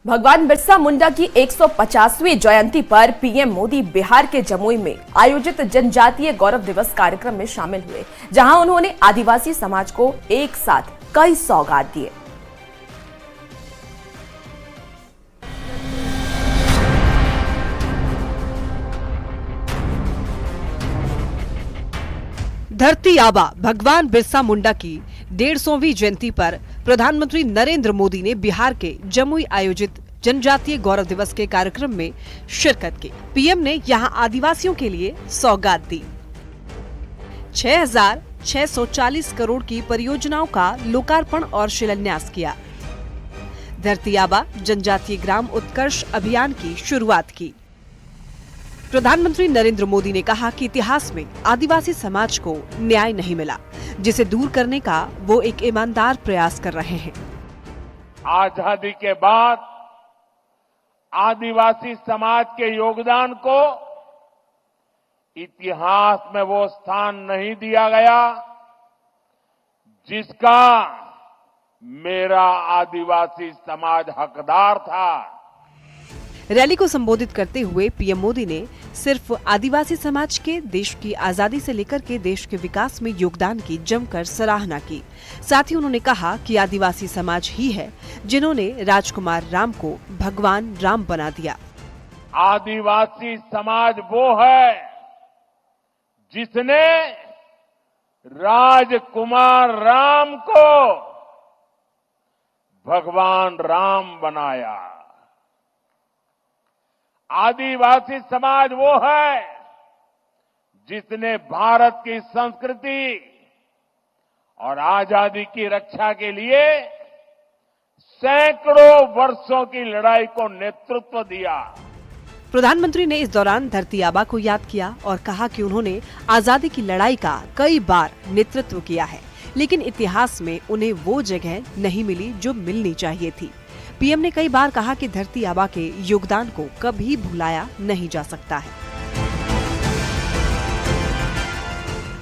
भगवान बिरसा मुंडा की 150वीं जयंती पर पीएम मोदी बिहार के जमुई में आयोजित जनजातीय गौरव दिवस कार्यक्रम में शामिल हुए, जहां उन्होंने आदिवासी समाज को एक साथ कई सौगात दिए। धरती आबा भगवान बिरसा मुंडा की 150वीं जयंती पर प्रधानमंत्री नरेंद्र मोदी ने बिहार के जमुई आयोजित जनजातीय गौरव दिवस के कार्यक्रम में शिरकत की। पीएम ने यहां आदिवासियों के लिए सौगात दी। 6,640 करोड़ की परियोजनाओं का लोकार्पण और शिलान्यास किया। धरती आबा जनजातीय ग्राम उत्कर्ष अभियान की शुरुआत की। प्रधानमंत्री नरेंद्र मोदी ने कहा कि इतिहास में आदिवासी समाज को न्याय नहीं मिला, जिसे दूर करने का वो एक ईमानदार प्रयास कर रहे हैं। आजादी के बाद आदिवासी समाज के योगदान को इतिहास में वो स्थान नहीं दिया गया जिसका मेरा आदिवासी समाज हकदार था। रैली को संबोधित करते हुए पीएम मोदी ने सिर्फ आदिवासी समाज के देश की आजादी से लेकर के देश के विकास में योगदान की जमकर सराहना की। साथ ही उन्होंने कहा कि आदिवासी समाज ही है जिन्होंने राजकुमार राम को भगवान राम बना दिया। आदिवासी समाज वो है जिसने राजकुमार राम को भगवान राम बनाया। आदिवासी समाज वो है जिसने भारत की संस्कृति और आजादी की रक्षा के लिए सैकड़ों वर्षों की लड़ाई को नेतृत्व दिया। प्रधानमंत्री ने इस दौरान धरती आबा को याद किया और कहा कि उन्होंने आजादी की लड़ाई का कई बार नेतृत्व किया है, लेकिन इतिहास में उन्हें वो जगह नहीं मिली जो मिलनी चाहिए थी। पीएम ने कई बार कहा कि धरती आबा के योगदान को कभी भुलाया नहीं जा सकता है।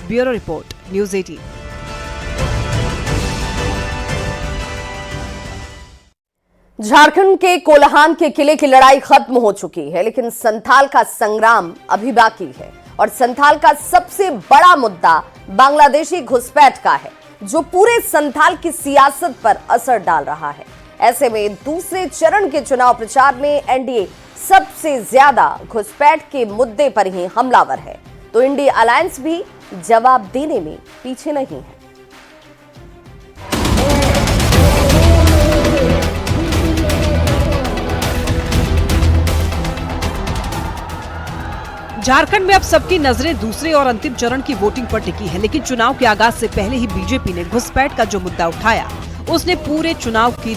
Bureau report, news 18। झारखंड के कोल्हान के किले की लड़ाई खत्म हो चुकी है, लेकिन संथाल का संग्राम अभी बाकी है और संथाल का सबसे बड़ा मुद्दा बांग्लादेशी घुसपैठ का है, जो पूरे संथाल की सियासत पर असर डाल रहा है। ऐसे में दूसरे चरण के चुनाव प्रचार में एनडीए सबसे ज्यादा घुसपैठ के मुद्दे पर ही हमलावर है, तो इंडिया अलायंस भी जवाब देने में पीछे नहीं है। झारखंड में अब सबकी नजरें दूसरे और अंतिम चरण की वोटिंग पर टिकी है, लेकिन चुनाव के आगाज से पहले ही बीजेपी ने घुसपैठ का जो मुद्दा उठाया, उसने पूरे चुनाव की